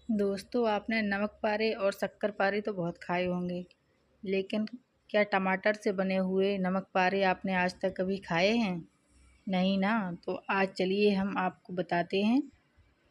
दोस्तों, आपने नमक पारे और शक्कर पारे तो बहुत खाए होंगे, लेकिन क्या टमाटर से बने हुए नमक पारे आपने आज तक कभी खाए हैं? नहीं ना। तो आज चलिए हम आपको बताते हैं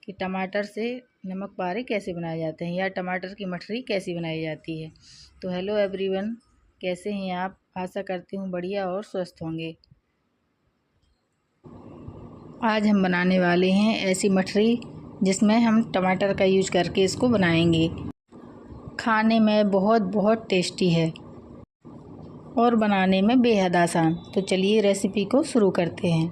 कि टमाटर से नमक पारे कैसे बनाए जाते हैं या टमाटर की मठरी कैसी बनाई जाती है। तो हेलो एवरीवन, कैसे हैं आप? आशा करती हूँ बढ़िया और स्वस्थ होंगे। आज हम बनाने वाले हैं ऐसी मठरी जिसमें हम टमाटर का यूज करके इसको बनाएंगे। खाने में बहुत बहुत टेस्टी है और बनाने में बेहद आसान। तो चलिए रेसिपी को शुरू करते हैं।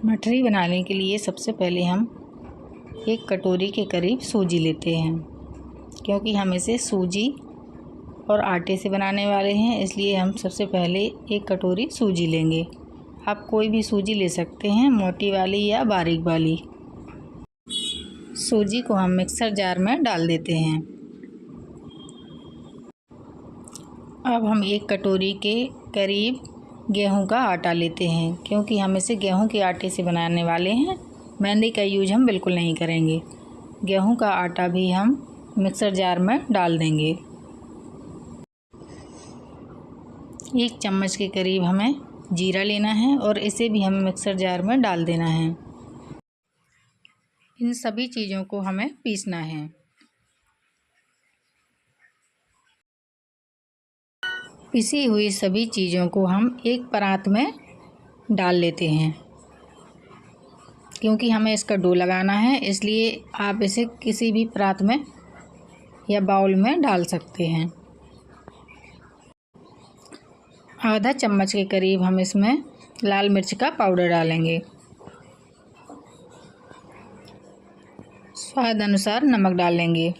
मठरी बनाने के लिए सबसे पहले हम 1 कटोरी के करीब सूजी लेते हैं, क्योंकि हम इसे सूजी और आटे से बनाने वाले हैं, इसलिए हम सबसे पहले 1 कटोरी सूजी लेंगे। आप कोई भी सूजी ले सकते हैं, मोटी वाली या बारीक वाली। सूजी को हम मिक्सर जार में डाल देते हैं। अब हम 1 कटोरी के करीब गेहूं का आटा लेते हैं, क्योंकि हम इसे गेहूं के आटे से बनाने वाले हैं। मैदे का यूज हम बिल्कुल नहीं करेंगे। गेहूं का आटा भी हम मिक्सर जार में डाल देंगे। 1 चम्मच के करीब हमें जीरा लेना है और इसे भी हमें मिक्सर जार में डाल देना है। इन सभी चीज़ों को हमें पीसना है। पिसी हुई सभी चीज़ों को हम एक परात में डाल लेते हैं, क्योंकि हमें इसका डो लगाना है, इसलिए आप इसे किसी भी परात में या बाउल में डाल सकते हैं। आधा चम्मच के करीब हम इसमें लाल मिर्च का पाउडर डालेंगे। स्वाद अनुसार नमक डालेंगे।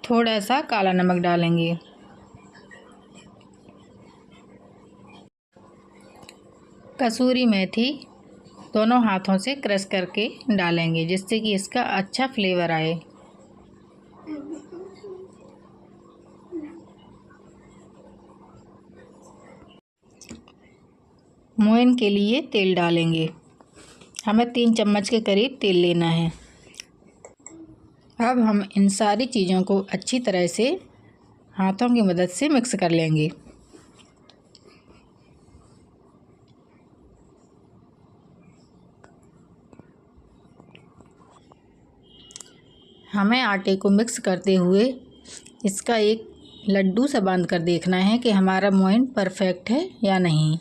थोड़ा सा काला नमक डालेंगे। कसूरी मेथी दोनों हाथों से क्रश करके डालेंगे, जिससे कि इसका अच्छा फ्लेवर आए। मोयन के लिए तेल डालेंगे। हमें 3 चम्मच के करीब तेल लेना है। अब हम इन सारी चीज़ों को अच्छी तरह से हाथों की मदद से मिक्स कर लेंगे। हमें आटे को मिक्स करते हुए इसका एक लड्डू सा बांध कर देखना है कि हमारा मोयन परफेक्ट है या नहीं।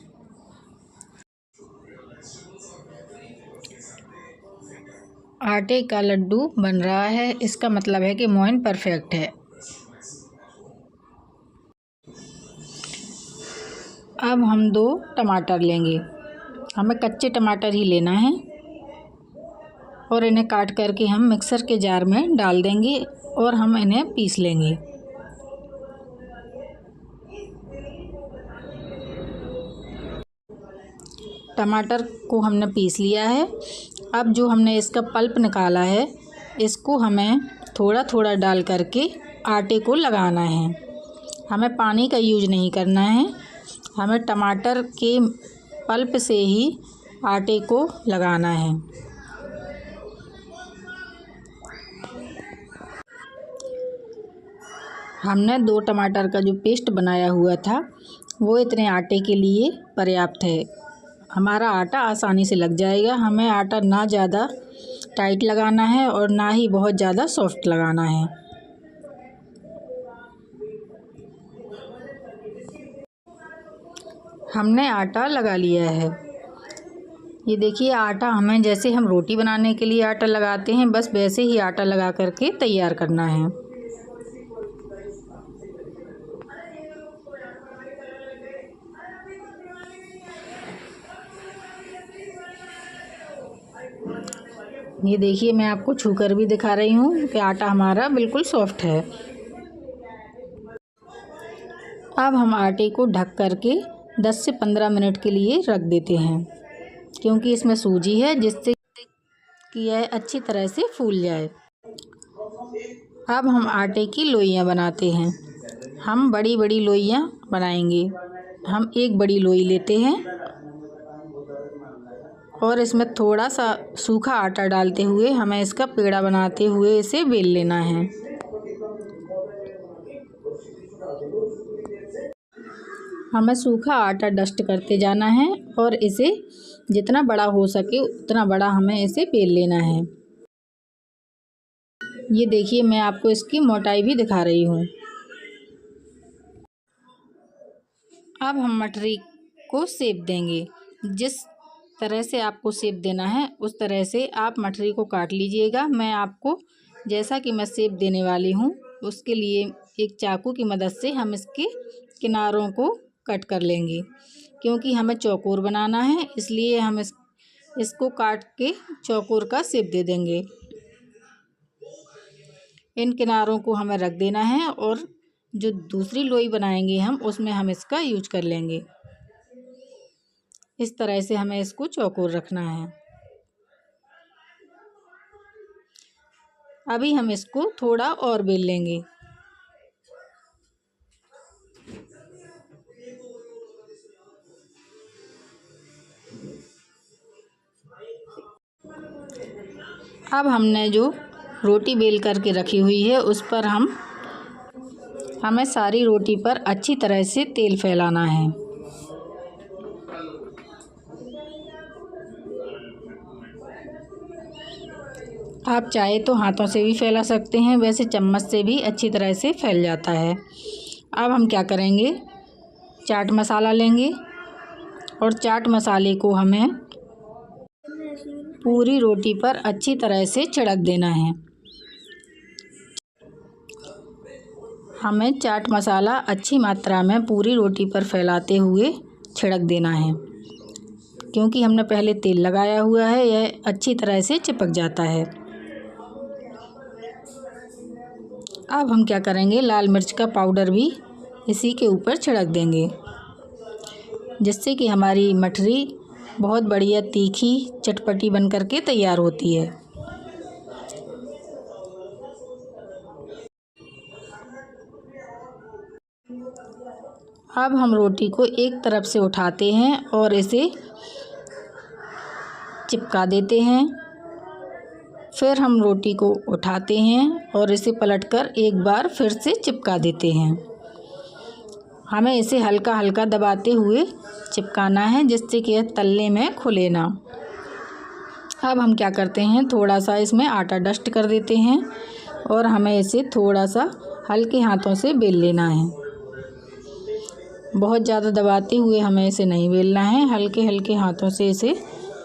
आटे का लड्डू बन रहा है, इसका मतलब है कि मोयन परफेक्ट है। अब हम 2 टमाटर लेंगे। हमें कच्चे टमाटर ही लेना है और इन्हें काट करके हम मिक्सर के जार में डाल देंगे और हम इन्हें पीस लेंगे। टमाटर को हमने पीस लिया है। अब जो हमने इसका पल्प निकाला है, इसको हमें थोड़ा थोड़ा डाल करके आटे को लगाना है। हमें पानी का यूज नहीं करना है, हमें टमाटर के पल्प से ही आटे को लगाना है। हमने 2 टमाटर का जो पेस्ट बनाया हुआ था, वो इतने आटे के लिए पर्याप्त है। हमारा आटा आसानी से लग जाएगा। हमें आटा ना ज़्यादा टाइट लगाना है और ना ही बहुत ज़्यादा सॉफ्ट लगाना है। हमने आटा लगा लिया है। ये देखिए, आटा हमें जैसे हम रोटी बनाने के लिए आटा लगाते हैं, बस वैसे ही आटा लगा करके तैयार करना है। ये देखिए, मैं आपको छू कर भी दिखा रही हूँ कि आटा हमारा बिल्कुल सॉफ्ट है। अब हम आटे को ढक करके 10 से 15 मिनट के लिए रख देते हैं, क्योंकि इसमें सूजी है, जिससे कि यह अच्छी तरह से फूल जाए। अब हम आटे की लोइयाँ बनाते हैं। हम बड़ी बड़ी लोइयाँ बनाएंगे। हम 1 बड़ी लोई लेते हैं और इसमें थोड़ा सा सूखा आटा डालते हुए हमें इसका पेड़ा बनाते हुए इसे बेल लेना है। हमें सूखा आटा डस्ट करते जाना है और इसे जितना बड़ा हो सके उतना बड़ा हमें इसे बेल लेना है। ये देखिए, मैं आपको इसकी मोटाई भी दिखा रही हूँ। अब हम मठरी को शेप देंगे। जिस तरह से आपको शेप देना है उस तरह से आप मठरी को काट लीजिएगा। मैं आपको जैसा कि मैं शेप देने वाली हूँ उसके लिए एक चाकू की मदद से हम इसके किनारों को कट कर लेंगे, क्योंकि हमें चौकोर बनाना है, इसलिए हम इसको काट के चौकोर का शेप दे देंगे। इन किनारों को हमें रख देना है और जो दूसरी लोई बनाएंगे हम उसमें हम इसका यूज कर लेंगे। इस तरह से हमें इसको चौकोर रखना है। अभी हम इसको थोड़ा और बेल लेंगे। अब हमने जो रोटी बेल करके रखी हुई है उस पर हमें सारी रोटी पर अच्छी तरह से तेल फैलाना है। आप चाहे तो हाथों से भी फैला सकते हैं, वैसे चम्मच से भी अच्छी तरह से फैल जाता है। अब हम क्या करेंगे, चाट मसाला लेंगे और चाट मसाले को हमें पूरी रोटी पर अच्छी तरह से छिड़क देना है। हमें चाट मसाला अच्छी मात्रा में पूरी रोटी पर फैलाते हुए छिड़क देना है, क्योंकि हमने पहले तेल लगाया हुआ है, यह अच्छी तरह से चिपक जाता है। अब हम क्या करेंगे, लाल मिर्च का पाउडर भी इसी के ऊपर छिड़क देंगे, जिससे कि हमारी मठरी बहुत बढ़िया तीखी चटपटी बन करके तैयार होती है। अब हम रोटी को एक तरफ से उठाते हैं और इसे चिपका देते हैं। फिर हम रोटी को उठाते हैं और इसे पलटकर एक बार फिर से चिपका देते हैं। हमें इसे हल्का हल्का दबाते हुए चिपकाना है, जिससे कि यह तलने में खुले ना। अब हम क्या करते हैं, थोड़ा सा इसमें आटा डस्ट कर देते हैं और हमें इसे थोड़ा सा हल्के हाथों से बेल लेना है। बहुत ज़्यादा दबाते हुए हमें इसे नहीं बेलना है, हल्के हल्के हाथों से इसे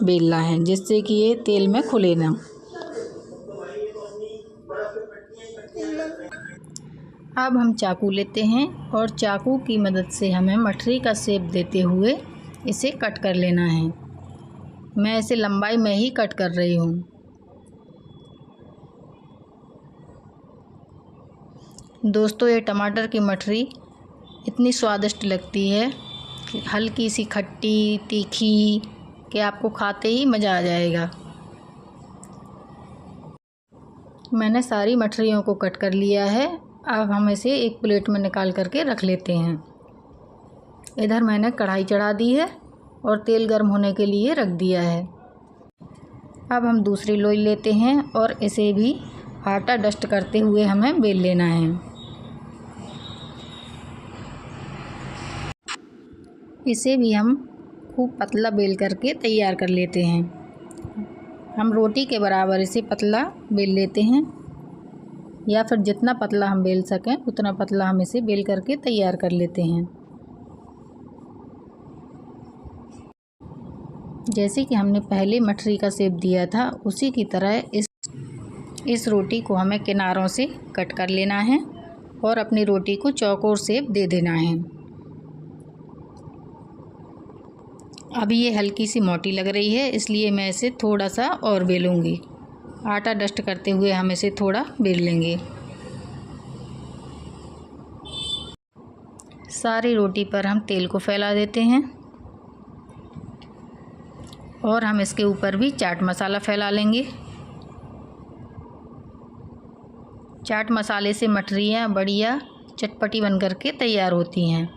बेलना है, जिससे कि ये तेल में खुले ना। अब हम चाकू लेते हैं और चाकू की मदद से हमें मठरी का शेप देते हुए इसे कट कर लेना है। मैं इसे लंबाई में ही कट कर रही हूँ। दोस्तों, ये टमाटर की मठरी इतनी स्वादिष्ट लगती है, हल्की सी खट्टी तीखी, कि आपको खाते ही मज़ा आ जाएगा। मैंने सारी मठरियों को कट कर लिया है। अब हम इसे एक प्लेट में निकाल करके रख लेते हैं। इधर मैंने कढ़ाई चढ़ा दी है और तेल गर्म होने के लिए रख दिया है। अब हम दूसरी लोई लेते हैं और इसे भी आटा डस्ट करते हुए हमें बेल लेना है। इसे भी हम खूब पतला बेल करके तैयार कर लेते हैं। हम रोटी के बराबर इसे पतला बेल लेते हैं, या फिर जितना पतला हम बेल सकें उतना पतला हम इसे बेल करके तैयार कर लेते हैं। जैसे कि हमने पहले मठरी का शेप दिया था, उसी की तरह इस रोटी को हमें किनारों से कट कर लेना है और अपनी रोटी को चौकोर शेप दे देना है। अभी ये हल्की सी मोटी लग रही है, इसलिए मैं इसे थोड़ा सा और बेलूँगी। आटा डस्ट करते हुए हम इसे थोड़ा बेल लेंगे। सारी रोटी पर हम तेल को फैला देते हैं और हम इसके ऊपर भी चाट मसाला फैला लेंगे। चाट मसाले से मठरियाँ बढ़िया चटपटी बन करके तैयार होती हैं।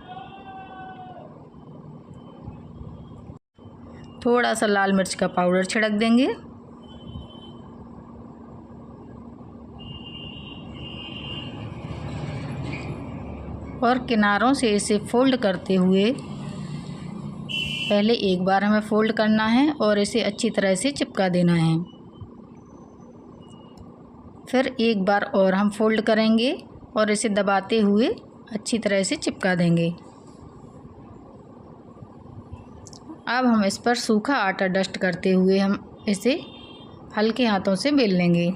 थोड़ा सा लाल मिर्च का पाउडर छिड़क देंगे और किनारों से इसे फोल्ड करते हुए पहले एक बार हमें फोल्ड करना है और इसे अच्छी तरह से चिपका देना है। फिर एक बार और हम फोल्ड करेंगे और इसे दबाते हुए अच्छी तरह से चिपका देंगे। अब हम इस पर सूखा आटा डस्ट करते हुए हम इसे हल्के हाथों से बेल लेंगे।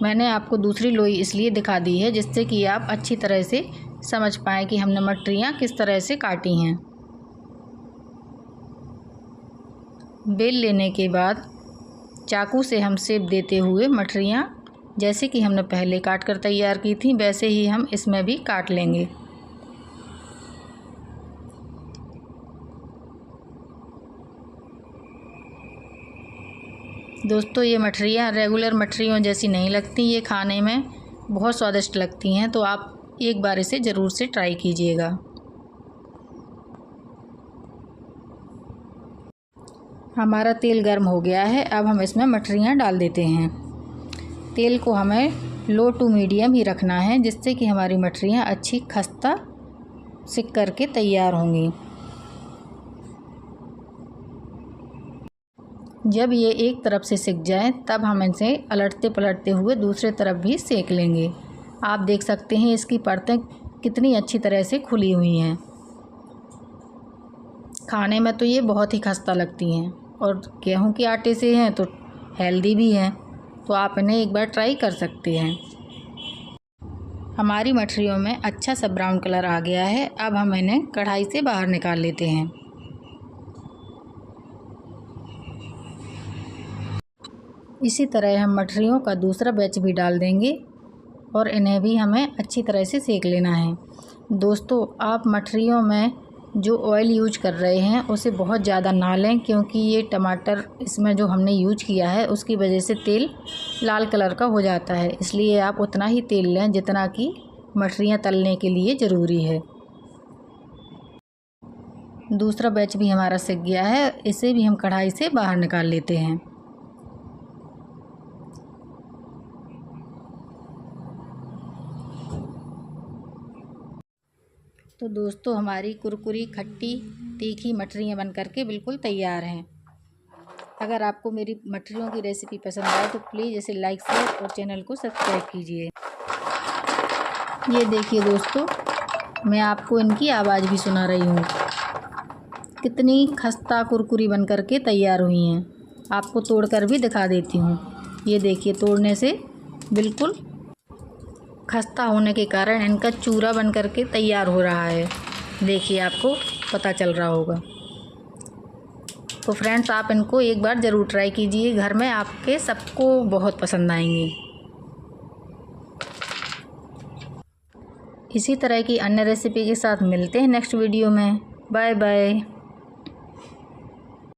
मैंने आपको दूसरी लोई इसलिए दिखा दी है जिससे कि आप अच्छी तरह से समझ पाएँ कि हमने मटरियाँ किस तरह से काटी हैं। बेल लेने के बाद चाकू से हम शेप देते हुए मटरियाँ जैसे कि हमने पहले काट कर तैयार की थी वैसे ही हम इसमें भी काट लेंगे। दोस्तों ये मठरियाँ रेगुलर मठरियों जैसी नहीं लगती, ये खाने में बहुत स्वादिष्ट लगती हैं, तो आप एक बार इसे ज़रूर से ट्राई कीजिएगा। हमारा तेल गर्म हो गया है, अब हम इसमें मठरियाँ डाल देते हैं। तेल को हमें लो टू मीडियम ही रखना है जिससे कि हमारी मठरियाँ अच्छी खस्ता सिक करके तैयार होंगी। जब ये एक तरफ से सिक जाए तब हम इसे अलटते पलटते हुए दूसरे तरफ भी सेक लेंगे। आप देख सकते हैं इसकी परतें कितनी अच्छी तरह से खुली हुई हैं। खाने में तो ये बहुत ही खस्ता लगती हैं और गेहूं के आटे से हैं तो हेल्दी भी हैं, तो आप इन्हें एक बार ट्राई कर सकते हैं। हमारी मठरियों में अच्छा सा ब्राउन कलर आ गया है, अब हम इन्हें कढ़ाई से बाहर निकाल लेते हैं। इसी तरह हम मठरियों का दूसरा बैच भी डाल देंगे और इन्हें भी हमें अच्छी तरह से सेक लेना है। दोस्तों आप मठरियों में जो ऑयल यूज कर रहे हैं उसे बहुत ज़्यादा ना लें, क्योंकि ये टमाटर इसमें जो हमने यूज किया है उसकी वजह से तेल लाल कलर का हो जाता है, इसलिए आप उतना ही तेल लें जितना कि मठरियाँ तलने के लिए ज़रूरी है। दूसरा बैच भी हमारा सिक गया है, इसे भी हम कढ़ाई से बाहर निकाल लेते हैं। तो दोस्तों हमारी कुरकुरी खट्टी तीखी मठरियाँ बन करके बिल्कुल तैयार हैं। अगर आपको मेरी मठरियों की रेसिपी पसंद आए तो प्लीज़ इसे लाइक शेयर और चैनल को सब्सक्राइब कीजिए। ये देखिए दोस्तों, मैं आपको इनकी आवाज़ भी सुना रही हूँ, कितनी खस्ता कुरकुरी बन करके तैयार हुई हैं। आपको तोड़कर भी दिखा देती हूँ। ये देखिए, तोड़ने से बिल्कुल खस्ता होने के कारण इनका चूरा बन करके तैयार हो रहा है। देखिए आपको पता चल रहा होगा। तो फ्रेंड्स आप इनको एक बार ज़रूर ट्राई कीजिए, घर में आपके सबको बहुत पसंद आएंगी। इसी तरह की अन्य रेसिपी के साथ मिलते हैं नेक्स्ट वीडियो में। Bye bye.